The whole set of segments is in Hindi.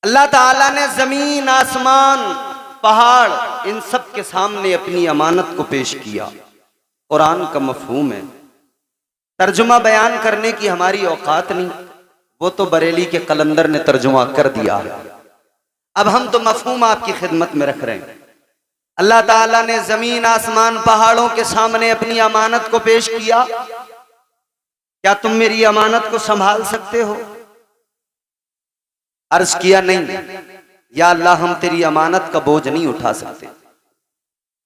अल्लाह ताला ने जमीन, आसमान, पहाड़ इन सब के सामने अपनी अमानत को पेश किया। कुरान का मफहूम है, तर्जुमा बयान करने की हमारी औकात नहीं, वो तो बरेली के कलंदर ने तर्जुमा कर दिया। अब हम तो मफहूम आपकी खिदमत में रख रहे हैं। अल्लाह ताला ने जमीन, आसमान, पहाड़ों के सामने अपनी अमानत को पेश किया। क्या तुम मेरी अमानत को संभाल सकते हो? अर्ज किया नहीं, या अल्लाह हम तेरी अमानत का बोझ नहीं उठा सकते,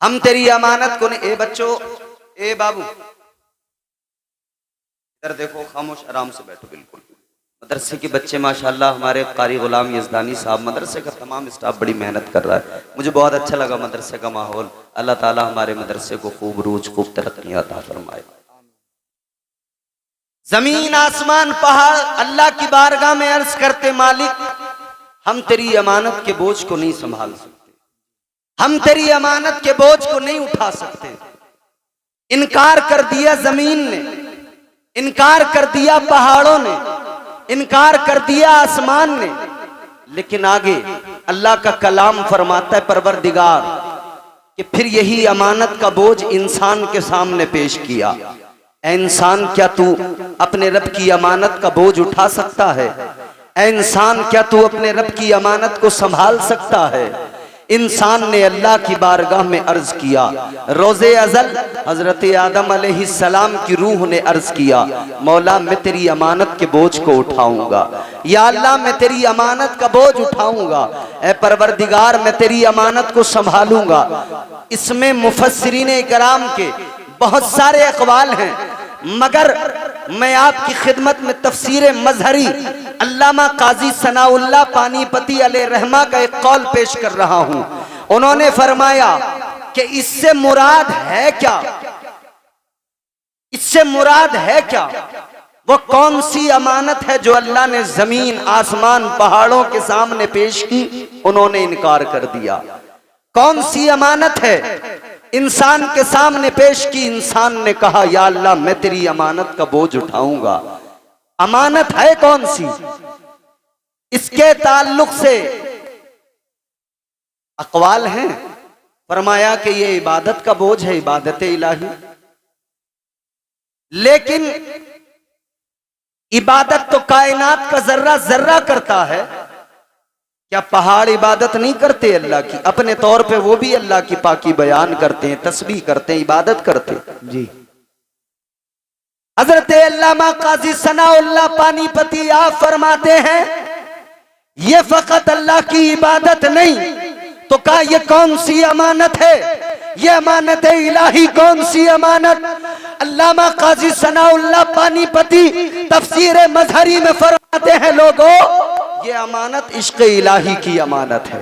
हम तेरी अमानत को नहीं। ए बच्चों, ए बाबू, इधर देखो, खामोश आराम से बैठो। बिल्कुल मदरसे के बच्चे माशाल्लाह, हमारे कारी गुलाम यज़दानी साहब, मदरसे का तमाम स्टाफ बड़ी मेहनत कर रहा है। मुझे बहुत अच्छा लगा मदरसे का माहौल। अल्लाह ताला हमारे मदरसे को खूब रूज, खूब तरक्कियां अता फरमाए। जमीन, आसमान, पहाड़ अल्लाह की बारगाह में अर्ज करते, मालिक हम तेरी अमानत के बोझ को नहीं संभाल सकते, हम तेरी अमानत के बोझ को नहीं उठा सकते। इनकार कर दिया जमीन ने, इनकार कर दिया पहाड़ों ने, इनकार कर दिया आसमान ने। लेकिन आगे अल्लाह का कलाम फरमाता है परवरदिगार कि फिर यही अमानत का बोझ इंसान के सामने पेश किया। ऐ इंसान, क्या तू अपने रब की अमानत का बोझ उठा सकता है? ऐ इंसान, क्या तू अपने रब की अमानत को संभाल सकता है? इंसान ने अल्लाह की बारगाह में अर्ज किया। रोज़े अज़ल हजरत आदम अलैहिस्सलाम की रूह ने अर्ज किया, मौला मैं तेरी अमानत के बोझ को उठाऊंगा। या अल्लाह मैं तेरी अमानत का बोझ उठाऊंगा। ऐ परवरदिगार मैं तेरी अमानत को संभालूंगा। इसमें मुफस्सिरीन इकराम के बहुत सारे अक़वाल हैं, मगर मैं आपकी खिदमत में तफसीर मजहरी अल्लामा काजी सनाउल्लाह पानीपती अलैहि रहमा का एक कौल पेश कर रहा हूं। उन्होंने फरमाया कि इससे मुराद है क्या, इससे मुराद है क्या? वो कौन सी अमानत है जो अल्लाह ने जमीन, आसमान, पहाड़ों के सामने पेश की? उन्होंने इनकार कर दिया। कौन सी अमानत है इंसान के सामने पेश की? इंसान ने कहा, या अल्लाह मैं तेरी अमानत का बोझ उठाऊंगा। अमानत है कौन सी? इसके ताल्लुक से अक़वाल हैं। फरमाया कि ये इबादत का बोझ है, इबादत इलाही। लेकिन इबादत तो कायनात का जर्रा जर्रा करता है। क्या पहाड़ इबादत नहीं करते अल्लाह की? अपने तौर पे वो भी अल्लाह की पाकी बयान करते हैं, तस्बीह करते हैं, इबादत करते हैं। जी हजरत अल्लामा काजी सनाउल्लाह पानीपती आप फरमाते हैं, ये फकत अल्लाह की इबादत नहीं तो क्या ये कौन सी अमानत है? ये अमानत है इलाही। कौन सी अमानत? अल्लामा काजी सनाउल्लाह पानीपती तफसीर मजहरी में फरमाते हैं, लोगों ये अमानत इश्क़ इलाही की अमानत है,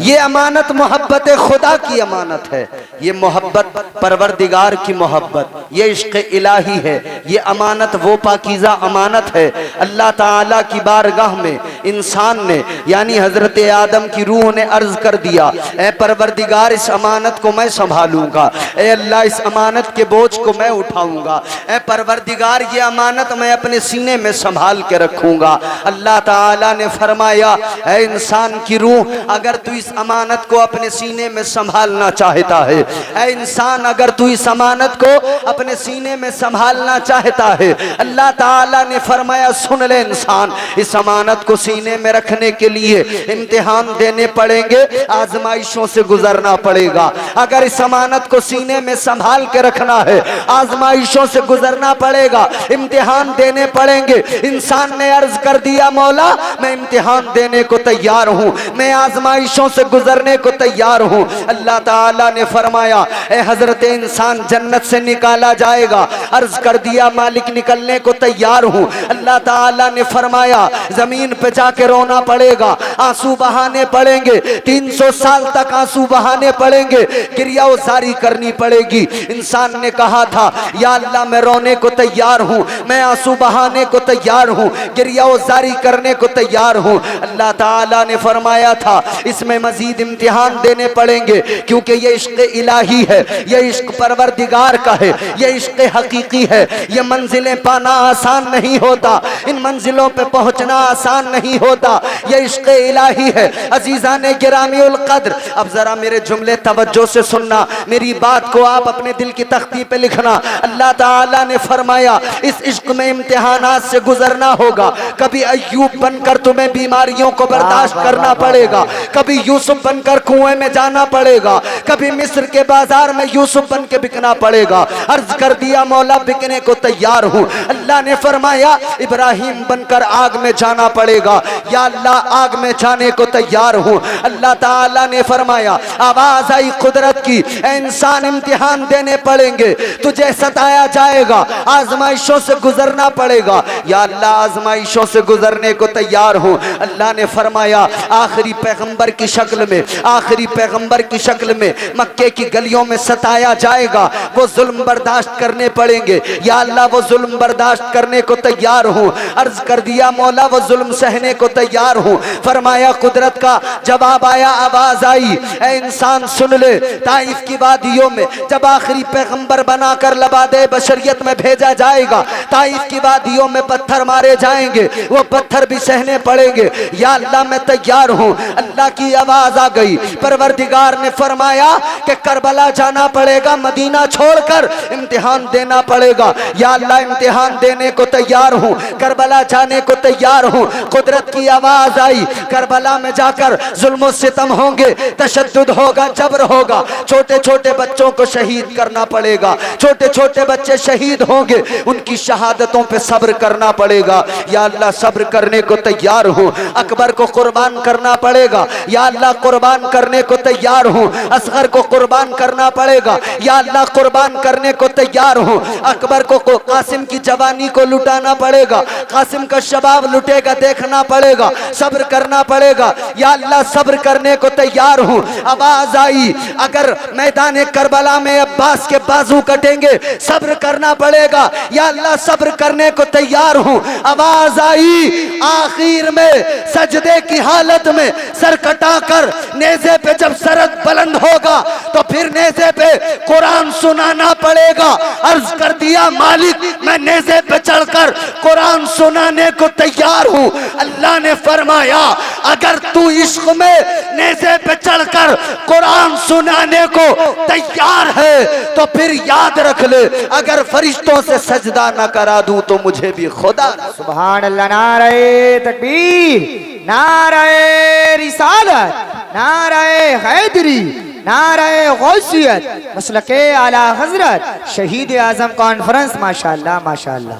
ये अमानत मोहब्बत खुदा की अमानत है, ये मोहब्बत परवरदिगार की मोहब्बत, ये इश्क़ इलाही है। ये अमानत वो पाकीज़ा अमानत है। अल्लाह ताला की बारगाह में इंसान ने यानी हजरत आदम की रूह ने अर्ज कर दिया, ए परवरदिगार इस अमानत को मैं संभालूंगा, ए अल्लाह इस अमानत के बोझ को मैं उठाऊंगा, ए परवरदिगार ये अमानत मैं अपने सीने में संभाल के रखूंगा। अल्लाह ताला ने फरमाया, ऐ इंसान की रूह, अगर तू इस अमानत को अपने सीने में संभालना चाहता है, ऐ इंसान अगर तू इस अमानत को अपने सीने में संभालना चाहता है, अल्लाह ताला ने फरमाया, सुन ले इंसान, इस अमानत को सीने में रखने के लिए इम्तिहान देने पड़ेंगे, आजमाइशों से गुजरना पड़ेगा। अगर इस अमानत को सीने में संभाल के रखना है, आजमाइशों से गुजरना पड़ेगा, इम्तिहान देने पड़ेंगे। इंसान ने अर्ज कर दिया, मौला मैं इम्तिहान देने को तैयार हूँ, मैं आजमाइशों से गुजरने को तैयार हूँ। अल्लाह ताला ने फरमाया, ए हजरत इंसान जन्नत से निकाला जाएगा। अर्ज कर दिया, मालिक निकलने को तैयार हूँ। अल्लाह ताला ने फरमाया, जमीन पे जाके रोना पड़ेगा, आंसू बहाने पड़ेंगे, 300 साल तक आंसू बहाने पड़ेंगे, क्रिया जारी करनी पड़ेगी। इंसान ने कहा था, या अल्लाह मैं रोने को तैयार हूँ, मैं आंसू बहाने को तैयार हूँ, क्रिया जारी करने को तैयार तैयार हूँ। अल्लाह ताला ने फरमाया था इसमें मजीद इम्तिहान देने पड़ेंगे, क्योंकि ये इश्क इलाही है, ये इश्क परवरदिगार का है, ये इश्क हकीकी है। ये मंजिलें पाना आसान नहीं होता, इन मंजिलों पे पहुंचना आसान नहीं होता, ये इश्क इलाही है। अजीज़ाने गिरामीउल कद्र, अब जरा मेरे जुमले तवज्जो से सुनना, मेरी बात को आप अपने दिल की तख्ती पे लिखना। अल्लाह ताला ने फरमाया इस इश्क में इम्तिहानात से गुजरना होगा। कभी अय्यूब बनकर तुम्हें बीमारियों को बर्दाश्त करना पड़ेगा, कभी यूसुफ बनकर कुएं में जाना पड़ेगा, कभी मिस्र के बाजार में यूसुफ बन के बिकना पड़ेगा। अर्ज कर दिया मौला बिकने को तैयार हूँ। अल्लाह ने फरमाया इब्राहिम बनकर आग में जाना पड़ेगा, या अल्लाह आग में जाने को तैयार हूँ। अल्लाह ताला ने फरमाया आवाज आई कुदरत की, इंसान इम्तिहान देने पड़ेंगे, तुझे सताया जाएगा, आजमाइशों से गुजरना पड़ेगा, या अल्लाह आजमाइशों से गुजरने को तैयार हूँ। अल्लाह ने फरमाया आखिरी पैगंबर की शक्ल में, आखिरी पैगंबर की शक्ल में मक्के की गलियों में सताया जाएगा, वो जुल्म बर्दाश्त करने पड़ेंगे, या अल्लाह वो जुल्म बर्दाश्त करने को तैयार हूँ। अर्ज कर दिया मौला वो जुल्म सहने को तैयार हूँ। फरमाया कुदरत का जवाब आया, आवाज आई ऐ इंसान सुन ले, ताइफ की वादियों में जब आखिरी पैगंबर बनाकर लबादे बशरियत में भेजा जाएगा, ताइफ की वादियों में पत्थर मारे जाएंगे, वो पत्थर भी सहने पड़ेंगे, या अल्लाह मैं तैयार हूँ। अल्लाह की आवाज आ गई, परवरदिगार ने फरमाया कि करबला जाना पड़ेगा, मदीना छोड़कर इम्तिहान देना पड़ेगा, या अल्लाह इम्तिहान देने को तैयार हूँ, करबला जाने को तैयार हूँ। कुदरत की आवाज आई करबला में जाकर जुल्म सितम होंगे, तशद्दुद होगा, जबर होगा, छोटे छोटे बच्चों को शहीद करना पड़ेगा, छोटे छोटे बच्चे शहीद होंगे, उनकी शहादतों पे सब्र करना पड़ेगा, या अल्लाह सब्र करने को तैयार हूँ। अकबर को कुर्बान करना पड़ेगा, या अल्लाह कुर्बान करने को तैयार हूँ। असगर को कुर्बान करना पड़ेगा, या अल्लाह कुर्बान करने को तैयार हूँ। अकबर को कासिम की जवानी को लुटाना पड़ेगा, कासिम का शबाब लुटेगा देखना पड़ेगा, सब्र करना पड़ेगा, या अल्लाह सब्र करने को तैयार हूँ। आवाज आई अगर मैदान करबला में अब्बास के बाजू कटेंगे, सब्र करना पड़ेगा, या अल्लाह सब्र करने को तैयार हूँ। आवाज आई आखिर में सजदे की हालत में सर कटाकर नेज़े पे जब सरद बुलंद होगा तो फिर नेज़े पे कुरान सुनाना पड़ेगा। अर्ज कर दिया मालिक मैं नेज़े पे चढ़कर कुरान सुनाने को तैयार हूँ। अल्लाह ने फरमाया अगर तू इश्क में नेज़े पे चढ़कर कुरान सुनाने को तैयार है तो फिर याद रख ले अगर फरिश्तों से सजदा न करा दूं तो मुझे भी खुदा। सुभान अल्लाह। नारे तकबीर, नारे रिसालत, नारे हैदरी, नारे गौसियत, मसलके आला हजरत शहीद आजम कॉन्फ्रेंस। माशाअल्लाह माशाअल्लाह।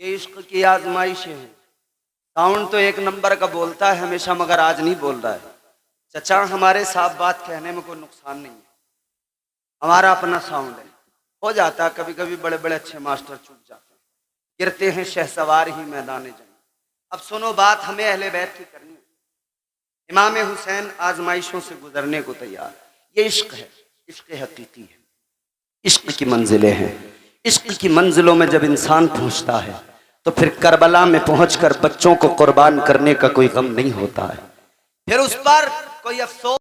ये इश्क की आजमाइशें हैं। साउंड तो एक नंबर का बोलता है हमेशा, मगर आज नहीं बोल रहा है। चचा हमारे साफ बात कहने में कोई नुकसान नहीं है, हमारा अपना साउंड है। हो जाता है कभी कभी बड़े बड़े अच्छे मास्टर चूक जाते हैं, गिरते हैं शहसवार ही मैदाने जंग। अब सुनो बात हमें अहले बैत की करनी है। इमाम हुसैन आजमाइशों से गुजरने को तैयार। ये इश्क है, इश्क हकीकी है, इश्क की मंजिलें हैं। इश्क की मंजिलों में जब इंसान पहुंचता है तो फिर करबला में पहुंचकर बच्चों को कुर्बान करने का कोई गम नहीं होता है, फिर उस पर कोई अफसोस